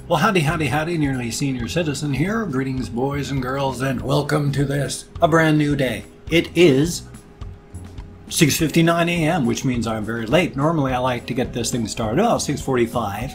Well, howdy, howdy, howdy, nearly senior citizen here. Greetings, boys and girls, and welcome to this, a brand new day. It is 6:59 a.m., which means I'm very late. Normally, I like to get this thing started out 6:45.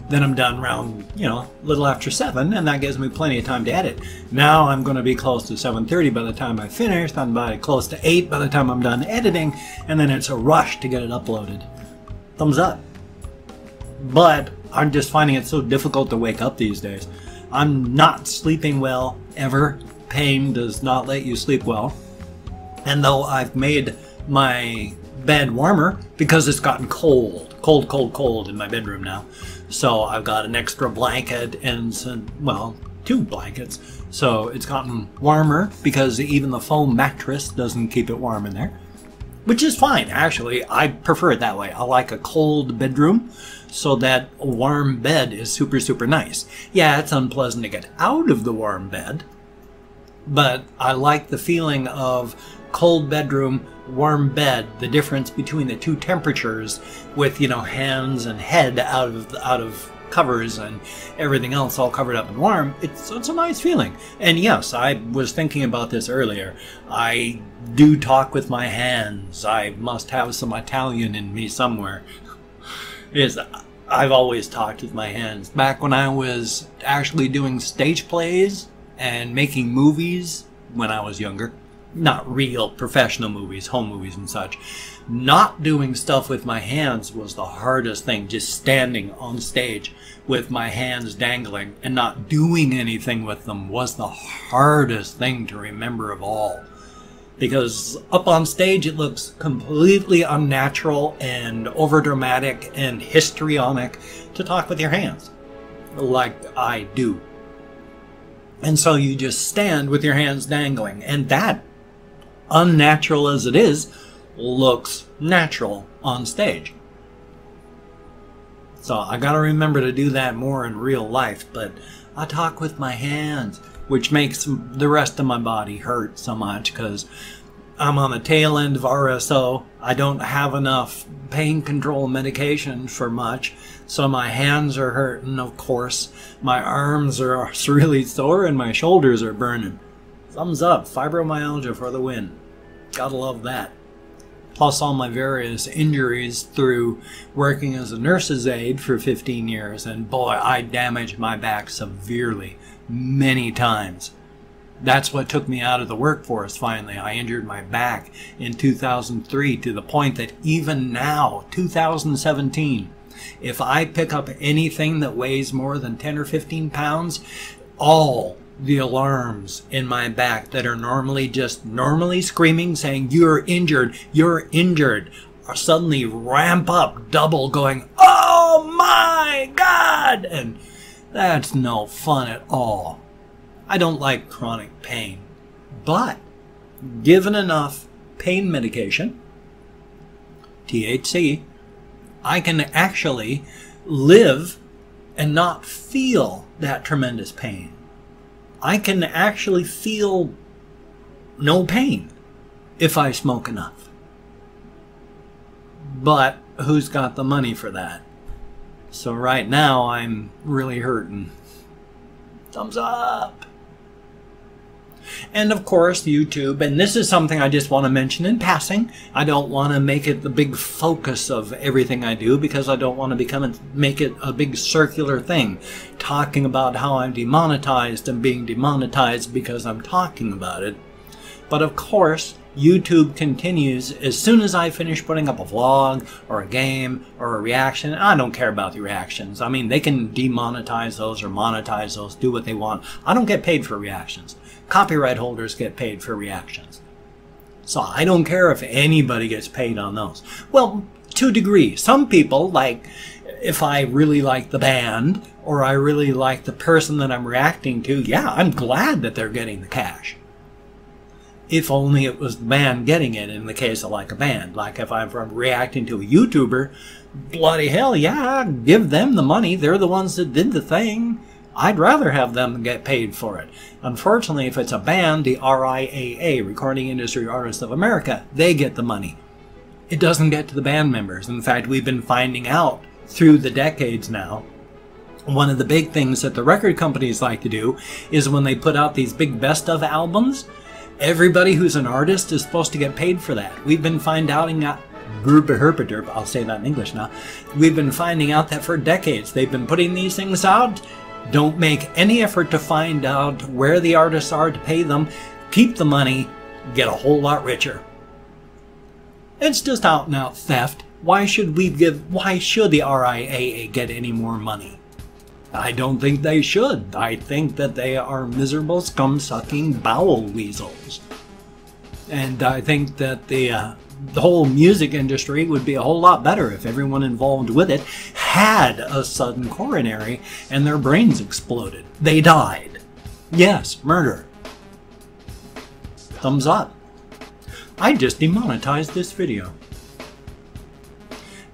Then I'm done around, a little after 7, and that gives me plenty of time to edit. Now I'm going to be close to 7:30 by the time I finish. I'm by close to 8 by the time I'm done editing, and then it's a rush to get it uploaded. Thumbs up. But I'm just finding it so difficult to wake up these days. I'm not sleeping well, ever. Pain does not let you sleep well. And though I've made my bed warmer, because it's gotten cold in my bedroom now. So I've got an extra blanket and some, well, 2 blankets. So it's gotten warmer because even the foam mattress doesn't keep it warm in there. Which is fine, actually. I prefer it that way. I like a cold bedroom, so that a warm bed is super, super nice. Yeah, it's unpleasant to get out of the warm bed, but I like the feeling of cold bedroom, warm bed, the difference between the two temperatures with, hands and head out of covers and everything else all covered up and warm. It's a nice feeling. And yes, I was thinking about this earlier. I do talk with my hands. I must have some Italian in me somewhere. I've always talked with my hands. Back when I was actually doing stage plays and making movies when I was younger, not real professional movies, home movies and such, not doing stuff with my hands was the hardest thing. Just standing on stage with my hands dangling and not doing anything with them was the hardest thing to remember of all. Because up on stage it looks completely unnatural and overdramatic and histrionic to talk with your hands like I do. And so you just stand with your hands dangling, and that, unnatural as it is, looks natural on stage. So I gotta remember to do that more in real life, but I talk with my hands, which makes the rest of my body hurt so much because I'm on the tail end of RSO. I don't have enough pain control medication for much, so my hands are hurting, of course. My arms are really sore and my shoulders are burning. Thumbs up, fibromyalgia for the win. Gotta love that. Plus all my various injuries through working as a nurse's aide for 15 years. And boy, I damaged my back severely, many times. That's what took me out of the workforce finally. I injured my back in 2003 to the point that even now, 2017, if I pick up anything that weighs more than 10 or 15 pounds, all the alarms in my back that are normally screaming, saying, you're injured, are suddenly ramp up double, going, oh my God! And that's no fun at all. I don't like chronic pain, but given enough pain medication, THC, I can actually live and not feel that tremendous pain. I can actually feel no pain if I smoke enough. But who's got the money for that? So right now I'm really hurting. Thumbs up. And of course YouTube, and this is something I just want to mention in passing. I don't want to make it the big focus of everything I do because I don't want to make it a big circular thing, talking about how I'm demonetized and being demonetized because I'm talking about it. But of course YouTube continues as soon as I finish putting up a vlog or a game or a reaction. I don't care about the reactions. I mean, they can demonetize those or monetize those, do what they want. I don't get paid for reactions. Copyright holders get paid for reactions. So I don't care if anybody gets paid on those. Well, to a degree. Some people, like if I really like the band or I really like the person that I'm reacting to, yeah, I'm glad that they're getting the cash. If only it was the band getting it in the case of like a band. Like if I'm reacting to a YouTuber, bloody hell, yeah, give them the money. They're the ones that did the thing. I'd rather have them get paid for it. Unfortunately, if it's a band, the RIAA, Recording Industry Artists of America, they get the money. It doesn't get to the band members. In fact, we've been finding out through the decades now One of the big things that the record companies like to do is when they put out these big best of albums, everybody who's an artist is supposed to get paid for that. We've been finding out, I'll say that in English now. We've been finding out that for decades they've been putting these things out. Don't make any effort to find out where the artists are to pay them. Keep the money, get a whole lot richer. It's just out and out theft. Why should the RIAA get any more money? I don't think they should. I think that they are miserable, scum-sucking bowel weasels. And I think that the whole music industry would be a whole lot better if everyone involved with it had a sudden coronary and their brains exploded. They died. Yes, murder. Thumbs up. I just demonetized this video.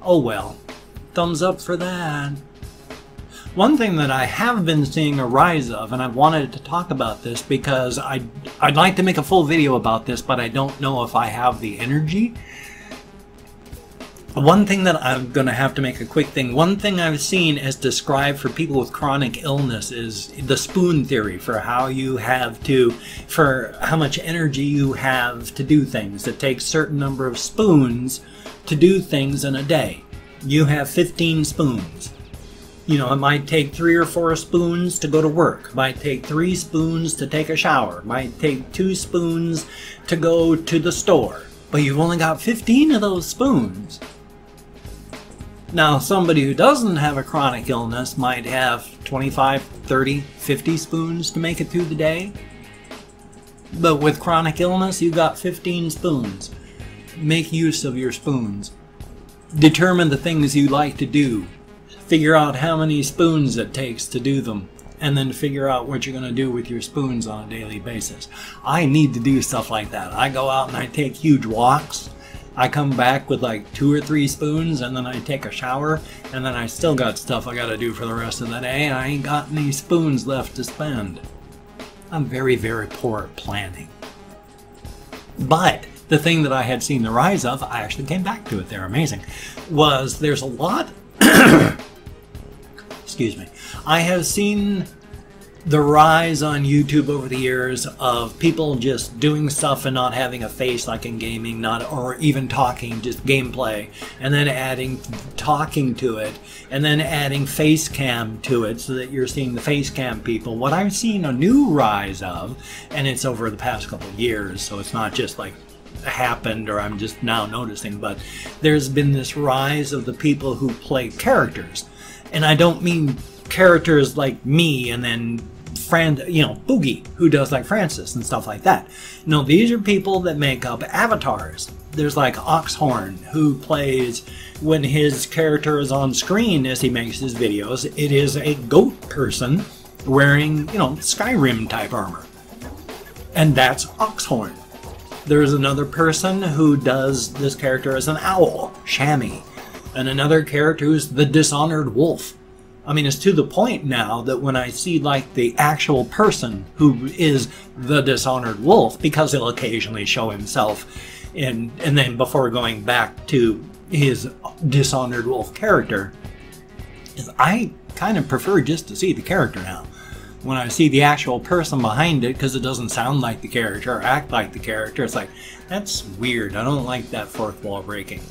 Oh well. Thumbs up for that. One thing that I have been seeing a rise of, and I wanted to talk about this because I'd like to make a full video about this, but I don't know if I have the energy. One thing that I'm going to have to make a quick thing. One thing I've seen as described for people with chronic illness is the spoon theory for how much energy you have to do things. It takes a certain number of spoons to do things in a day. You have 15 spoons. You know, it might take 3 or 4 spoons to go to work. It might take 3 spoons to take a shower. It might take 2 spoons to go to the store. But you've only got 15 of those spoons. Now, somebody who doesn't have a chronic illness might have 25, 30, 50 spoons to make it through the day. But with chronic illness, you've got 15 spoons. Make use of your spoons. Determine the things you like to do. Figure out how many spoons it takes to do them, and then figure out what you're going to do with your spoons on a daily basis. I need to do stuff like that. I go out and I take huge walks. I come back with like 2 or 3 spoons, and then I take a shower, and then I still got stuff I got to do for the rest of the day, and I ain't got any spoons left to spend. I'm very, very poor at planning. But the thing that I had seen the rise of, I actually came back to it, they're amazing, was there's a lot... Excuse me. I have seen the rise on YouTube over the years of people just doing stuff and not having a face like in gaming, or even talking, just gameplay, and then adding talking to it, and then adding face cam to it so that you're seeing the face cam people. What I've seen a new rise of, and it's over the past couple of years, so it's not just like happened or I'm just now noticing, but there's been this rise of the people who play characters. And I don't mean characters like me and then Boogie, who does like Francis and stuff like that. No, these are people that make up avatars. There's like Oxhorn, who plays, when his character is on screen as he makes his videos, it is a goat person wearing, Skyrim type armor. And that's Oxhorn. There's another person who does this character as an owl, Shammy. And another character who's the Dishonored Wolf. I mean, it's to the point now that when I see like the actual person who is the Dishonored Wolf, because he'll occasionally show himself and then before going back to his Dishonored Wolf character, I kind of prefer just to see the character now. When I see the actual person behind it, because it doesn't sound like the character or act like the character, it's like, that's weird. I don't like that fourth wall breaking.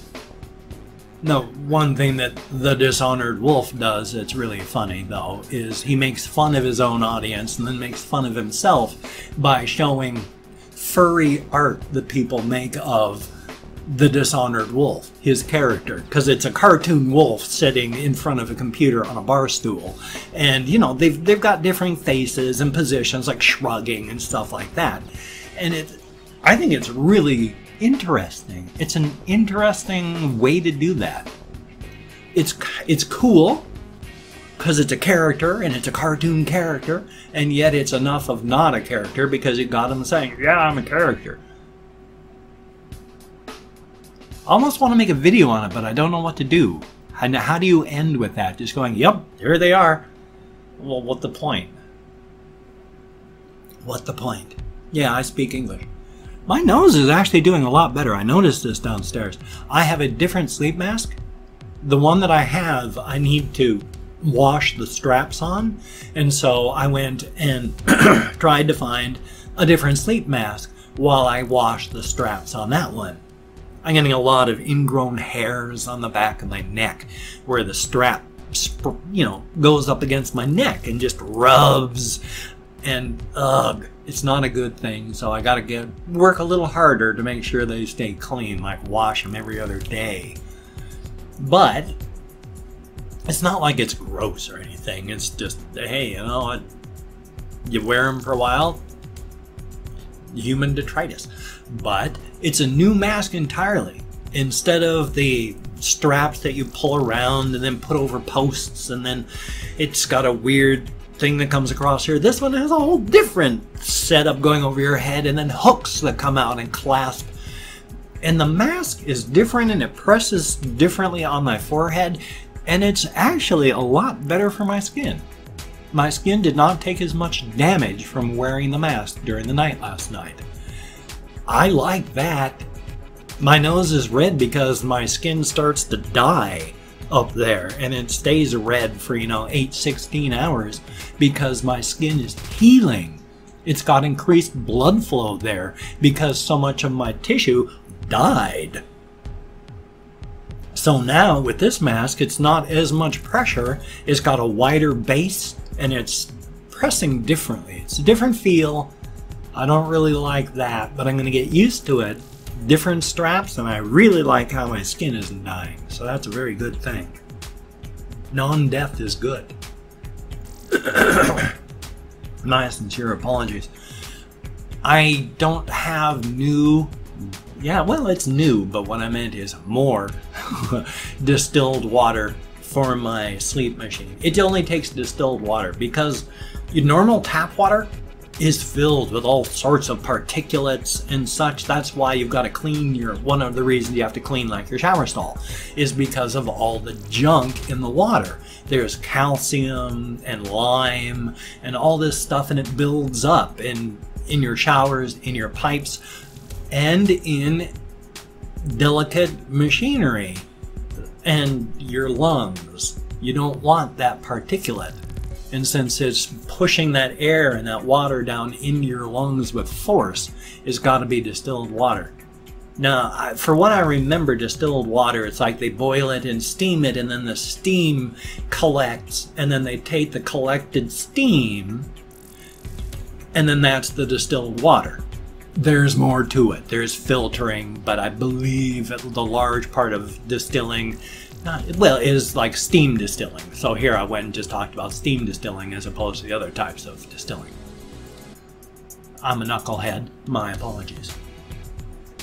No, one thing that the Dishonored Wolf does that's really funny, though, is he makes fun of his own audience and then makes fun of himself by showing furry art that people make of the Dishonored Wolf, his character, because it's a cartoon wolf sitting in front of a computer on a bar stool. And, they've got different faces and positions, like shrugging and stuff like that. And I think it's really interesting. It's an interesting way to do that. It's cool because it's a character and it's a cartoon character, and yet it's enough of not a character because it got him saying, yeah, I'm a character. I almost want to make a video on it, but I don't know what to do. And how do you end with that? Just going, yep, here they are. Well, what the point? What the point? Yeah, I speak English. My nose is actually doing a lot better. I noticed this downstairs. I have a different sleep mask. The one that I have, I need to wash the straps on. And so I went and tried to find a different sleep mask while I washed the straps on that one. I'm getting a lot of ingrown hairs on the back of my neck where the strap, you know, goes up against my neck and just rubs, and ugh, it's not a good thing. So I gotta work a little harder to make sure they stay clean, like wash them every other day. But it's not like it's gross or anything. It's just, hey, you know, you wear them for a while, human detritus. But it's a new mask entirely. Instead of the straps that you pull around and then put over posts, and then it's got a weird thing that comes across here, this one has a whole different setup going over your head, and then hooks that come out and clasp. And the mask is different, and it presses differently on my forehead, and it's actually a lot better for my skin. My skin did not take as much damage from wearing the mask during the night last night. I like that. My nose is red because my skin starts to die up there, and it stays red for, you know, 8-16 hours because my skin is healing. It's got increased blood flow there because so much of my tissue died. So now with this mask, it's not as much pressure. It's got a wider base and it's pressing differently. It's a different feel. I don't really like that, but I'm going to get used to it. Different straps, and I really like how my skin isn't dying. So that's a very good thing. Non-death is good. My sincere apologies. I don't have new, yeah, well, it's new, but what I meant is more distilled water for my sleep machine. It only takes distilled water because your normal tap water is filled with all sorts of particulates and such. That's why you've got to clean your, one of the reasons you have to clean like your shower stall is because of all the junk in the water. There's calcium and lime and all this stuff, and it builds up in your showers, in your pipes, and in delicate machinery and your lungs. You don't want that particulate. And since it's pushing that air and that water down into your lungs with force, it's got to be distilled water. Now, for what I remember, distilled water, it's like they boil it and steam it, and then the steam collects, and then they take the collected steam, and then that's the distilled water. There's more to it. There's filtering, but I believe the large part of distilling is like steam distilling. So here I went and just talked about steam distilling as opposed to the other types of distilling. I'm a knucklehead. My apologies.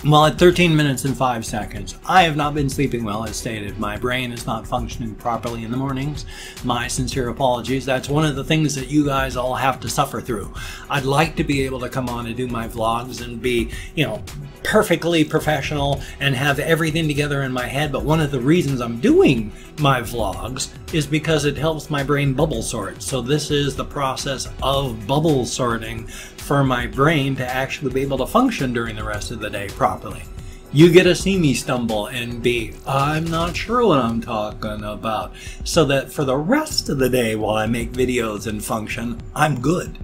Well, at 13 minutes and 5 seconds, I have not been sleeping well, as stated. My brain is not functioning properly in the mornings. My sincere apologies. That's one of the things that you guys all have to suffer through. I'd like to be able to come on and do my vlogs and be, you know, perfectly professional and have everything together in my head, but one of the reasons I'm doing my vlogs is because it helps my brain bubble sort. So this is the process of bubble sorting for my brain to actually be able to function during the rest of the day properly. You get to see me stumble and be, I'm not sure what I'm talking about, so that for the rest of the day while I make videos and function, I'm good.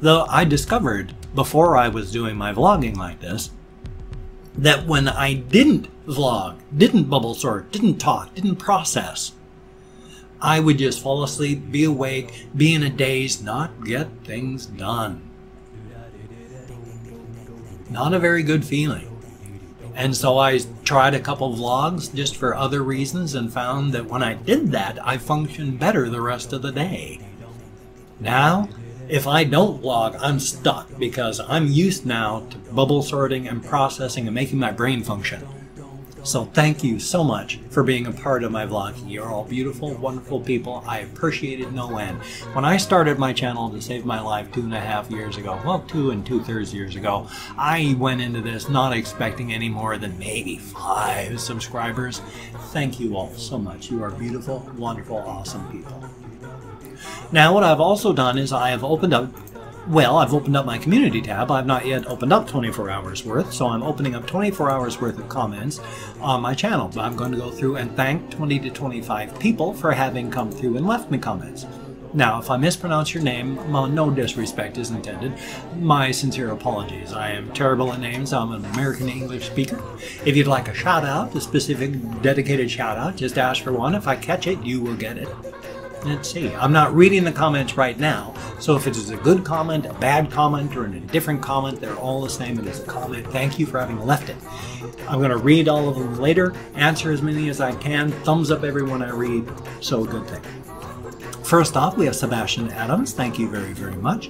Though I discovered before I was doing my vlogging like this, that when I didn't vlog, didn't bubble sort, didn't talk, didn't process, I would just fall asleep, be awake, be in a daze, not get things done. Not a very good feeling. And so I tried a couple vlogs just for other reasons and found that when I did that, I functioned better the rest of the day. Now, if I don't vlog, I'm stuck because I'm used now to bubble sorting and processing and making my brain function. So thank you so much for being a part of my vlogging. You're all beautiful, wonderful people. I appreciate it no end. When I started my channel to save my life 2.5 years ago, well, 2 2/3 years ago, I went into this not expecting any more than maybe 5 subscribers. Thank you all so much. You are beautiful, wonderful, awesome people. Now what I've also done is I have opened up Well, I've opened up my community tab. I've not yet opened up 24 hours worth, so I'm opening up 24 hours worth of comments on my channel. But I'm going to go through and thank 20 to 25 people for having come through and left me comments. Now, if I mispronounce your name, no disrespect is intended. My sincere apologies. I am terrible at names. I'm an American English speaker. If you'd like a shout out, a specific dedicated shout out, just ask for one. If I catch it, you will get it. Let's see. I'm not reading the comments right now, so if it is a good comment, a bad comment, or a different comment, they're all the same. It is a comment. Thank you for having left it. I'm going to read all of them later, answer as many as I can, thumbs up everyone I read, so a good thing. First off, we have Sebastian Adams. Thank you very, very much.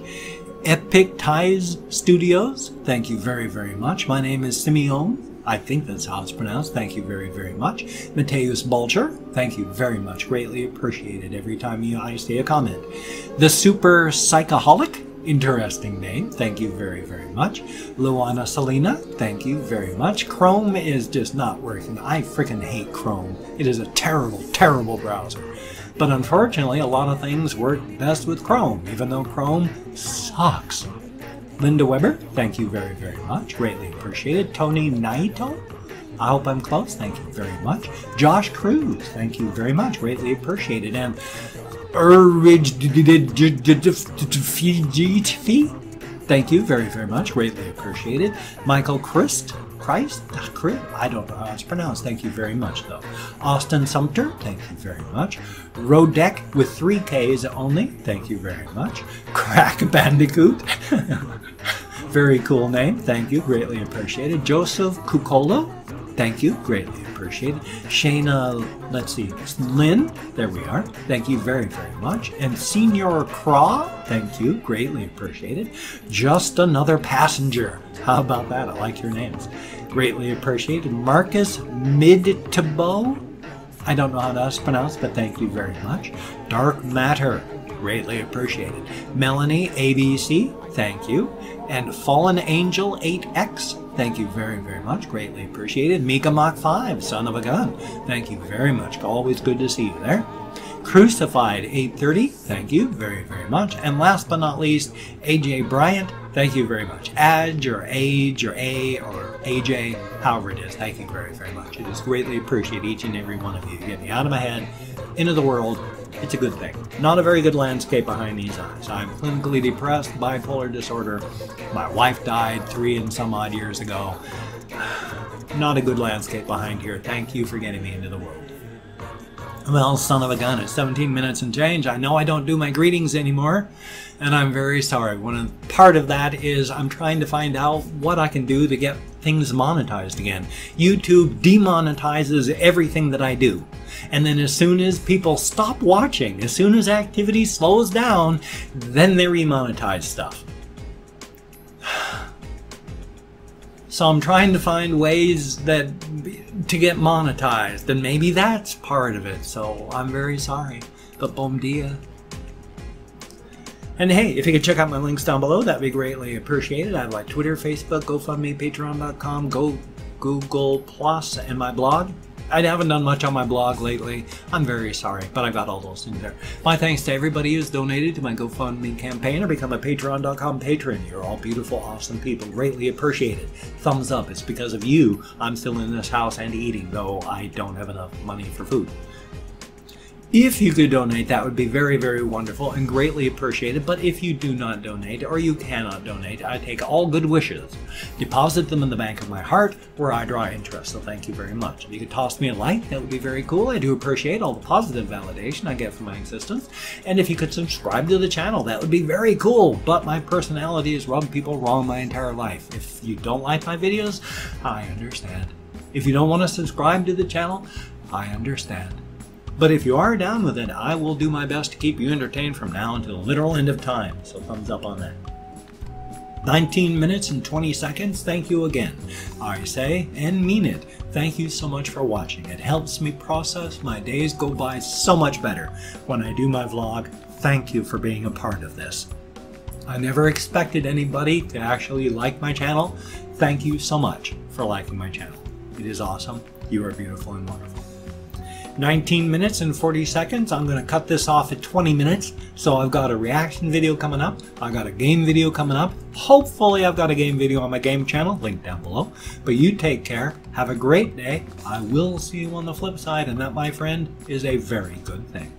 Epic Ties Studios. Thank you very, very much. My name is Simeon. I think that's how it's pronounced. Thank you very, very much. Mateus Bulger. Thank you very much. Greatly appreciated every time I see a comment. The Super Psychoholic. Interesting name. Thank you very, very much. Luana Selena. Thank you very much. Chrome is just not working. I freaking hate Chrome. It is a terrible, terrible browser. But unfortunately, a lot of things work best with Chrome, even though Chrome sucks. Linda Weber, thank you very, very much. Greatly appreciated. Tony Naito, I hope I'm close. Thank you very much. Josh Cruz, thank you very much. Greatly appreciated. And thank you very, very much. Greatly appreciated. Michael Christ, I don't know how it's pronounced. Thank you very much, though. Austin Sumter, thank you very much. Rodeck with 3 Ks only, thank you very much. Crack Bandicoot, very cool name, thank you, greatly appreciated. Joseph Cucolo, thank you, greatly appreciated. Shayna, let's see, Lynn, there we are, thank you very, very much. And Senior Craw, thank you, greatly appreciated. Just Another Passenger, how about that? I like your names. Greatly appreciated. Marcus Midtabo, I don't know how that's pronounced, but thank you very much. Dark Matter, greatly appreciated. Melanie ABC, thank you. And Fallen Angel 8X, thank you very, very much. Greatly appreciated. Mika Mach 5, son of a gun, thank you very much. Always good to see you there. Crucified 830, thank you very, very much. And last but not least, AJ Bryant, thank you very much. Adge or Age or A or AJ, however it is, thank you very, very much. It is greatly appreciated, each and every one of you. You get me out of my head, into the world. It's a good thing. Not a very good landscape behind these eyes. I'm clinically depressed, bipolar disorder. My wife died 3 and some odd years ago. Not a good landscape behind here. Thank you for getting me into the world. Well, son of a gun, it's 17 minutes and change. I know I don't do my greetings anymore, and I'm very sorry. Part of that is I'm trying to find out what I can do to get things monetized again. YouTube demonetizes everything that I do. And then as soon as people stop watching, as soon as activity slows down, then they remonetize stuff. So I'm trying to find ways to get monetized, and maybe that's part of it. So I'm very sorry, but bom dia. And hey, if you could check out my links down below, that'd be greatly appreciated. I have like Twitter, Facebook, GoFundMe, Patreon.com, Google Plus, and my blog. I haven't done much on my blog lately. I'm very sorry, but I got all those things there. My thanks to everybody who's donated to my GoFundMe campaign or become a Patreon.com patron. You're all beautiful, awesome people. Greatly appreciated. Thumbs up. It's because of you I'm still in this house and eating, though I don't have enough money for food. If you could donate, that would be very, very wonderful and greatly appreciated. But if you do not donate or you cannot donate, I take all good wishes, deposit them in the bank of my heart where I draw interest. So thank you very much. If you could toss me a like, that would be very cool. I do appreciate all the positive validation I get from my existence. And if you could subscribe to the channel, that would be very cool. But my personality has rubbed people wrong my entire life. If you don't like my videos, I understand. If you don't want to subscribe to the channel, I understand. But if you are down with it, I will do my best to keep you entertained from now until the literal end of time. So thumbs up on that. 19 minutes and 20 seconds. Thank you again. I say and mean it. Thank you so much for watching. It helps me process. My days go by so much better when I do my vlog. Thank you for being a part of this. I never expected anybody to actually like my channel. Thank you so much for liking my channel. It is awesome. You are beautiful and wonderful. 19 minutes and 40 seconds. I'm going to cut this off at 20 minutes. So I've got a reaction video coming up. I've got a game video coming up. Hopefully I've got a game video on my game channel, link down below. But you take care. Have a great day. I will see you on the flip side, and that, my friend, is a very good thing.